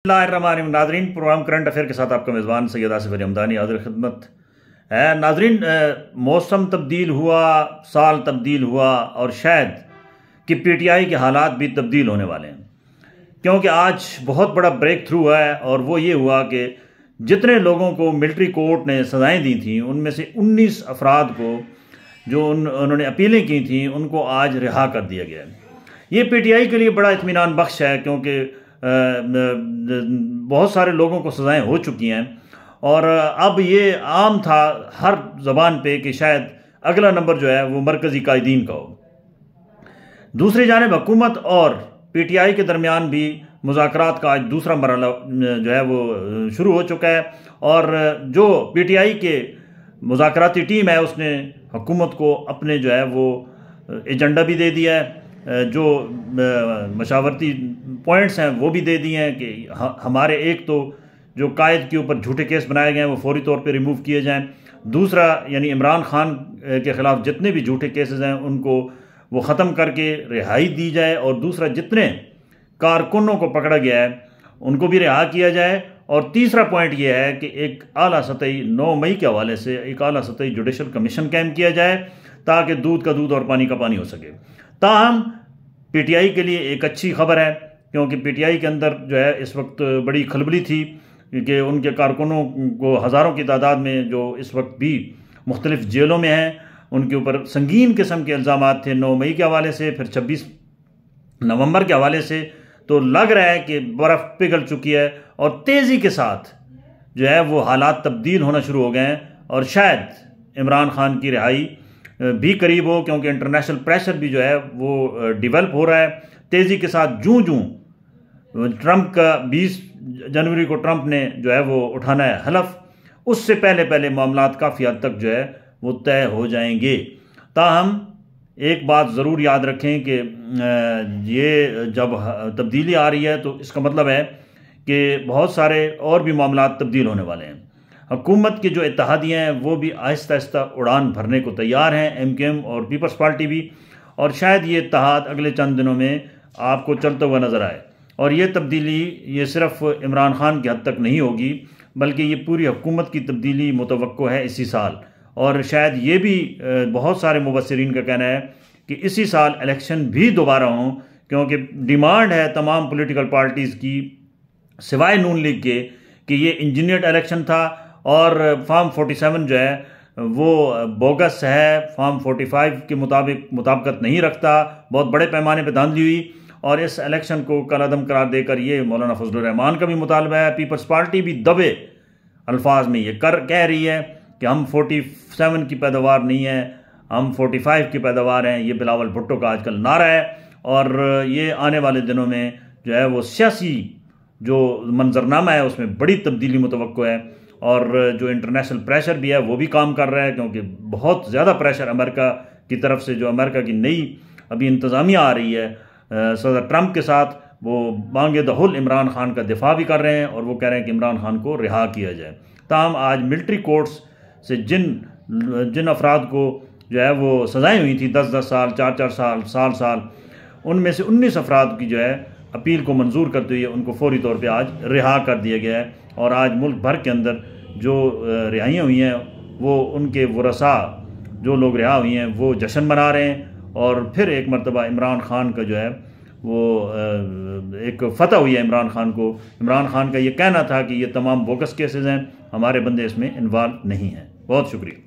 الرحمن ناظرین، programme current affair کے ساتھ آپ کا میزبان سید آصف علی حمدانی حاضر خدمت ہے۔ ناظرین، موسم تبدیل ہوا، سال تبدیل ہوا اور شاید کہ پی ٹی آئی کے حالات بھی تبدیل ہونے والے ہیں، کیونکہ آج بہت بڑا بریک تھرو ہے اور وہ یہ ہوا کہ جتنے لوگوں کو ملٹری کورٹ نے سزائیں دی تھیں ان میں سے 19 افراد کو جو انہوں نے اپیلیں کی تھیں ان کو آج رہا کر دیا گیا ہے۔ یہ پی ٹی آئی کے لیے بڑا اطمینان بخش ہے، کیونکہ بہت سارے لوگوں کو سزائیں ہو چکی ہیں اور اب یہ عام تھا ہر زبان پہ کہ شاید اگلا نمبر جو ہے وہ مرکزی قائدین کا ہو۔ دوسری جانب حکومت اور پی ٹی آئی کے درمیان بھی مذاکرات کا آج دوسرا مرحلہ جو ہے وہ شروع ہو چکا ہے، اور جو پی ٹی آئی کے مذاکراتی ٹیم ہے اس نے حکومت کو اپنے جو ہے وہ ایجنڈا بھی دے دیا ہے، جو مشاورتی پوائنٹس ہیں وہ بھی دے دیے ہیں کہ ہمارے ایک تو جو قائد کے اوپر جھوٹے کیس بنائے گئے ہیں وہ فوری طور پہ ریموو کیے جائیں، دوسرا یعنی عمران خان کے خلاف جتنے بھی جھوٹے کیسز ہیں ان کو وہ ختم کر کے رہائی دی جائے، اور دوسرا جتنے کارکنوں کو پکڑا گیا ہے ان کو بھی رہا کیا جائے، اور تیسرا پوائنٹ یہ ہے کہ ایک اعلیٰ سطحی 9 مئی کے حوالے سے ایک اعلیٰ سطحی جوڈیشل کمیشن قائم کیا جائے تاکہ دودھ کا دودھ اور پانی کا پانی ہو سکے۔ تاہم پی ٹی آئی کے لیے ایک اچھی خبر ہے، کیونکہ پی ٹی آئی کے اندر جو ہے اس وقت بڑی کھلبلی تھی کہ ان کے کارکنوں کو ہزاروں کی تعداد میں جو اس وقت بھی مختلف جیلوں میں ہیں ان کے اوپر سنگین قسم کے الزامات تھے 9 مئی کے حوالے سے، پھر 26 نومبر کے حوالے سے۔ تو لگ رہا ہے کہ برف پگھل چکی ہے اور تیزی کے ساتھ جو ہے وہ حالات تبدیل ہونا شروع ہو گئے ہیں، اور شاید عمران خان کی رہائی بھی قریب ہو، کیونکہ انٹرنیشنل پریشر بھی جو ہے وہ ڈیولپ ہو رہا ہے تیزی کے ساتھ۔ جوں ٹرمپ کا 20 جنوری کو ٹرمپ نے جو ہے وہ اٹھانا ہے حلف، اس سے پہلے معاملات کافی حد تک جو ہے وہ طے ہو جائیں گے۔ تاہم ایک بات ضرور یاد رکھیں کہ یہ جب تبدیلی آ رہی ہے تو اس کا مطلب ہے کہ بہت سارے اور بھی معاملات تبدیل ہونے والے ہیں۔ حکومت کے جو اتحادیہ ہیں وہ بھی آہستہ آہستہ اڑان بھرنے کو تیار ہیں، ایم کیو ایم اور پیپلز پارٹی بھی، اور شاید یہ اتحاد اگلے چند دنوں میں آپ کو چلتا ہوا نظر آئے۔ اور یہ تبدیلی یہ صرف عمران خان کی حد تک نہیں ہوگی، بلکہ یہ پوری حکومت کی تبدیلی متوقع ہے اسی سال، اور شاید یہ بھی بہت سارے مبصرین کا کہنا ہے کہ اسی سال الیکشن بھی دوبارہ ہوں، کیونکہ ڈیمانڈ ہے تمام پولیٹیکل پارٹیز کی سوائے نون لیگ کے کہ یہ انجینئرڈ الیکشن تھا، اور فارم 47 جو ہے وہ بوگس ہے، فارم 45 کے مطابقت نہیں رکھتا، بہت بڑے پیمانے پہ دھاندلی ہوئی، اور اس الیکشن کو کالعدم قرار دے کر یہ مولانا فضل الرحمان کا بھی مطالبہ ہے۔ پیپلز پارٹی بھی دبے الفاظ میں یہ کہہ رہی ہے کہ ہم 47 کی پیداوار نہیں ہے، ہم 45 کی پیداوار ہیں۔ یہ بلاول بھٹو کا آج کل نعرہ ہے، اور یہ آنے والے دنوں میں جو ہے وہ سیاسی جو منظرنامہ ہے اس میں بڑی تبدیلی متوقع ہے، اور جو انٹرنیشنل پریشر بھی ہے وہ بھی کام کر رہا ہے، کیونکہ بہت زیادہ پریشر امریکہ کی طرف سے، جو امریکہ کی نئی ابھی انتظامیہ آ رہی ہے صدر ٹرمپ کے ساتھ، وہ بانگ دہل عمران خان کا دفاع بھی کر رہے ہیں، اور وہ کہہ رہے ہیں کہ عمران خان کو رہا کیا جائے۔ تاہم آج ملٹری کورٹس سے جن افراد کو جو ہے وہ سزائیں ہوئی تھیں 10 سال، 4 سال، ان میں سے 19 افراد کی جو ہے اپیل کو منظور کرتے ہوئے ان کو فوری طور پہ آج رہا کر دیا گیا ہے، اور آج ملک بھر کے اندر جو رہائیاں ہوئی ہیں وہ ان کے ورثاء جو لوگ رہا ہوئی ہیں وہ جشن منا رہے ہیں، اور پھر ایک مرتبہ عمران خان کا جو ہے وہ ایک فتح ہوئی ہے عمران خان کو۔ عمران خان کا یہ کہنا تھا کہ یہ تمام بوگس کیسز ہیں، ہمارے بندے اس میں انوالو نہیں ہیں۔ بہت شکریہ۔